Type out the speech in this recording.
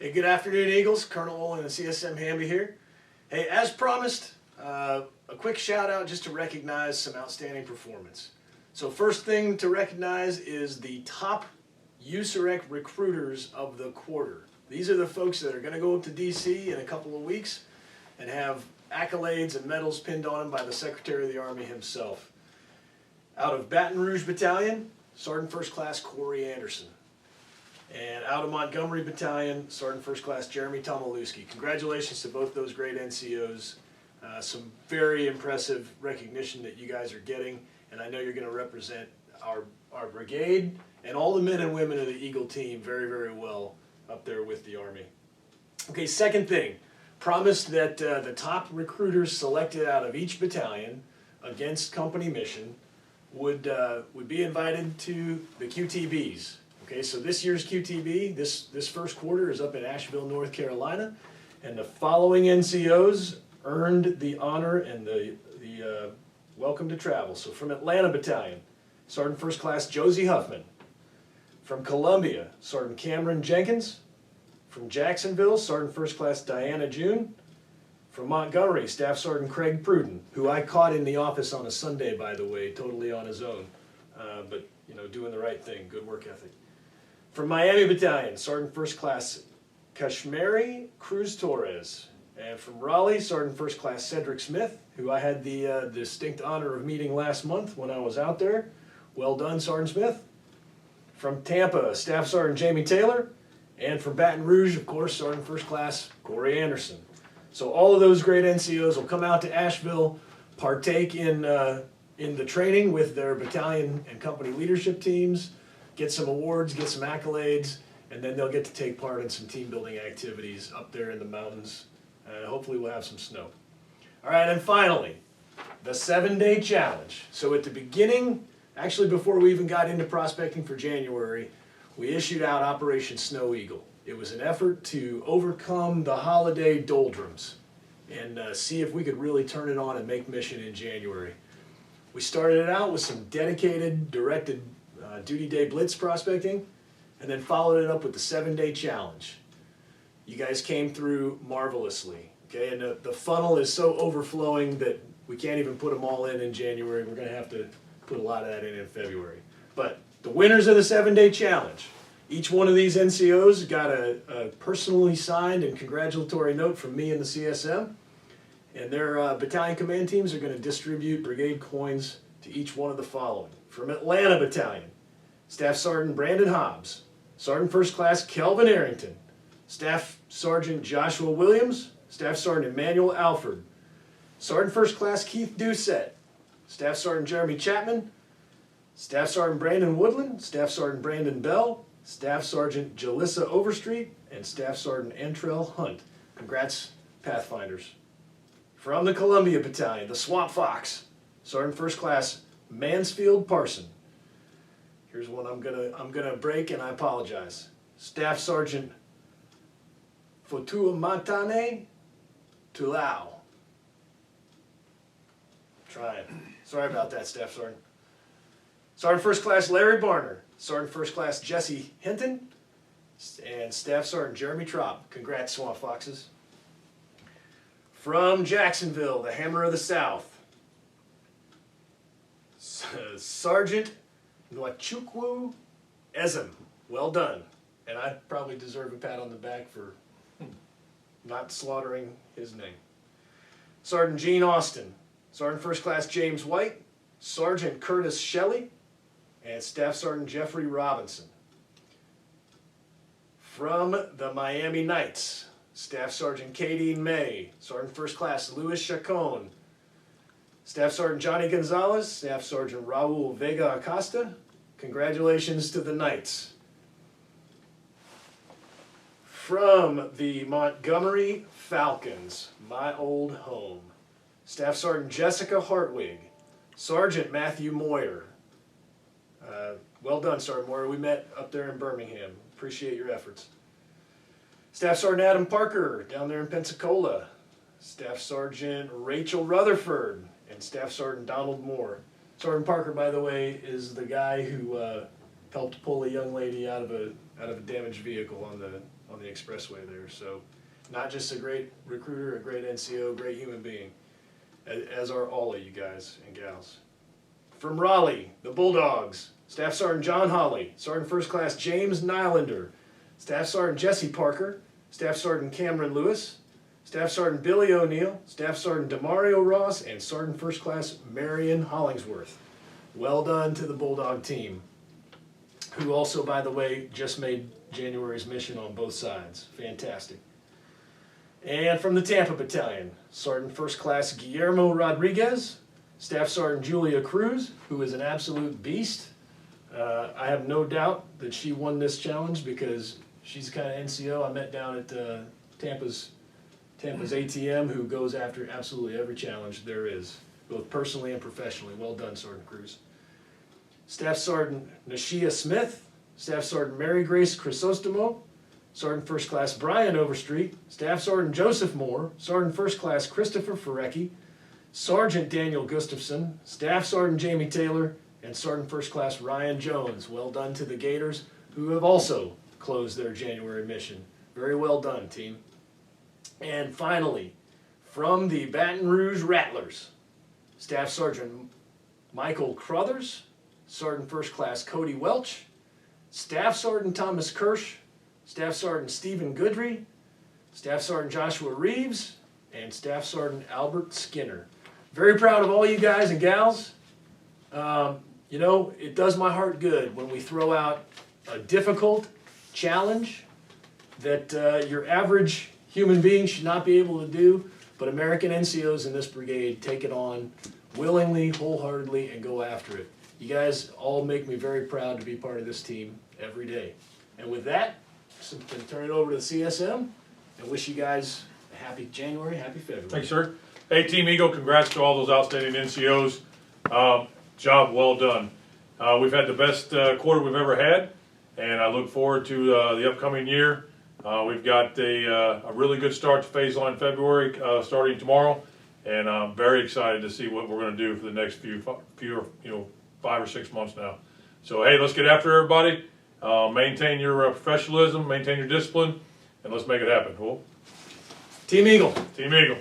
Hey, good afternoon, Eagles. Colonel Olin and CSM Hamby here. Hey, as promised, a quick shout out just to recognize some outstanding performance. So first thing to recognize is the top USEREC recruiters of the quarter. These are the folks that are going to go up to DC in a couple of weeks and have accolades and medals pinned on them by the Secretary of the Army himself. Out of Baton Rouge Battalion, Sergeant First Class Corey Anderson. And out of Montgomery Battalion, Sergeant First Class Jeremy Tomilewski. Congratulations to both those great NCOs. Some very impressive recognition that you guys are getting, and I know you're going to represent our brigade and all the men and women of the Eagle team very, very well up there with the Army. Okay, second thing, promised that the top recruiters selected out of each battalion against company mission would be invited to the QTBs. Okay, so this year's QTB, this first quarter is up in Asheville, North Carolina, and the following NCOs earned the honor and the welcome to travel. So from Atlanta Battalion, Sergeant First Class Josie Huffman. From Columbia, Sergeant Cameron Jenkins. From Jacksonville, Sergeant First Class Diana June. From Montgomery, Staff Sergeant Craig Pruden, who I caught in the office on a Sunday, by the way, totally on his own, but you know, doing the right thing, good work ethic. From Miami Battalion, Sergeant First Class Kashmiri Cruz Torres. And from Raleigh, Sergeant First Class Cedric Smith, who I had the distinct honor of meeting last month when I was out there. Well done, Sergeant Smith. From Tampa, Staff Sergeant Jamie Taylor. And from Baton Rouge, of course, Sergeant First Class Corey Anderson. So all of those great NCOs will come out to Asheville, partake in the training with their battalion and company leadership teams, get some awards, get some accolades, and then they'll get to take part in some team building activities up there in the mountains. Hopefully we'll have some snow. All right, and finally, the 7-day challenge. So at the beginning, actually before we even got into prospecting for January, we issued out Operation Snow Eagle. It was an effort to overcome the holiday doldrums and see if we could really turn it on and make mission in January. We started it out with some dedicated, directed duty day blitz prospecting, and then followed it up with the 7-day challenge. You guys came through marvelously, okay? And the funnel is so overflowing that we can't even put them all in January. We're going to have to put a lot of that in February. But the winners of the 7-day challenge, each one of these NCOs got a personally signed and congratulatory note from me and the CSM, and their battalion command teams are going to distribute brigade coins to each one of the following. From Atlanta Battalion, Staff Sergeant Brandon Hobbs, Sergeant First Class Kelvin Arrington, Staff Sergeant Joshua Williams, Staff Sergeant Emmanuel Alford, Sergeant First Class Keith Doucette, Staff Sergeant Jeremy Chapman, Staff Sergeant Brandon Woodland, Staff Sergeant Brandon Bell, Staff Sergeant Jalissa Overstreet, and Staff Sergeant Antrell Hunt. Congrats, Pathfinders. From the Columbia Battalion, the Swamp Fox, Sergeant First Class Mansfield Parson. Here's one I'm gonna break, and I apologize. Staff Sergeant Fotuamatane Tulau. Trying. Sorry about that, Staff Sergeant. Sergeant First Class Larry Barner, Sergeant First Class Jesse Hinton, and Staff Sergeant Jeremy Trop. Congrats, Swamp Foxes. From Jacksonville, the Hammer of the South, Sergeant Nwachukwu Ezem. Well done. And I probably deserve a pat on the back for not slaughtering his name. Sergeant Gene Austin, Sergeant First Class James White, Sergeant Curtis Shelley, and Staff Sergeant Jeffrey Robinson. From the Miami Knights, Staff Sergeant Kadeen May, Sergeant First Class Louis Chacon, Staff Sergeant Johnny Gonzalez, Staff Sergeant Raul Vega Acosta. Congratulations to the Knights. From the Montgomery Falcons, my old home, Staff Sergeant Jessica Hartwig, Sergeant Matthew Moyer. Well done, Sergeant Moyer. We met up there in Birmingham. Appreciate your efforts. Staff Sergeant Adam Parker down there in Pensacola. Staff Sergeant Rachel Rutherford and Staff Sergeant Donald Moore. Sergeant Parker, by the way, is the guy who helped pull a young lady out of a damaged vehicle on the expressway there. So not just a great recruiter, a great NCO, great human being, as are all of you guys and gals. From Raleigh, the Bulldogs, Staff Sergeant John Holly, Sergeant First Class James Nylander, Staff Sergeant Jesse Parker, Staff Sergeant Cameron Lewis, Staff Sergeant Billy O'Neill, Staff Sergeant Demario Ross, and Sergeant First Class Marion Hollingsworth. Well done to the Bulldog team, who also, by the way, just made January's mission on both sides. Fantastic. And from the Tampa Battalion, Sergeant First Class Guillermo Rodriguez, Staff Sergeant Julia Cruz, who is an absolute beast. I have no doubt that she won this challenge because she's the kind of NCO I met down at Tampa's ATM who goes after absolutely every challenge there is, both personally and professionally. Well done, Sergeant Cruz. Staff Sergeant Nashia Smith, Staff Sergeant Mary Grace Chrysostomo, Sergeant First Class Brian Overstreet, Staff Sergeant Joseph Moore, Sergeant First Class Christopher Ferecki, Sergeant Daniel Gustafson, Staff Sergeant Jamie Taylor, and Sergeant First Class Ryan Jones. Well done to the Gators, who have also closed their January mission. Very well done, team. And finally, from the Baton Rouge Rattlers, Staff Sergeant Michael Crothers, Sergeant First Class Cody Welch, Staff Sergeant Thomas Kirsch, Staff Sergeant Stephen Goodry, Staff Sergeant Joshua Reeves, and Staff Sergeant Albert Skinner. Very proud of all you guys and gals. You know, it does my heart good when we throw out a difficult challenge that your average human being should not be able to do, but American NCOs in this brigade take it on willingly, wholeheartedly, and go after it. You guys all make me very proud to be part of this team every day. And with that, I'm going to turn it over to the CSM and wish you guys a happy January, happy February. Thanks, sir. Hey, Team Eagle, congrats to all those outstanding NCOs. Job well done. We've had the best quarter we've ever had, and I look forward to the upcoming year. We've got a really good start to phase line February starting tomorrow, and I'm very excited to see what we're going to do for the next few 5 or 6 months now. So hey, let's get after everybody. Maintain your professionalism, maintain your discipline, and let's make it happen. Cool. Team Eagle. Team Eagle.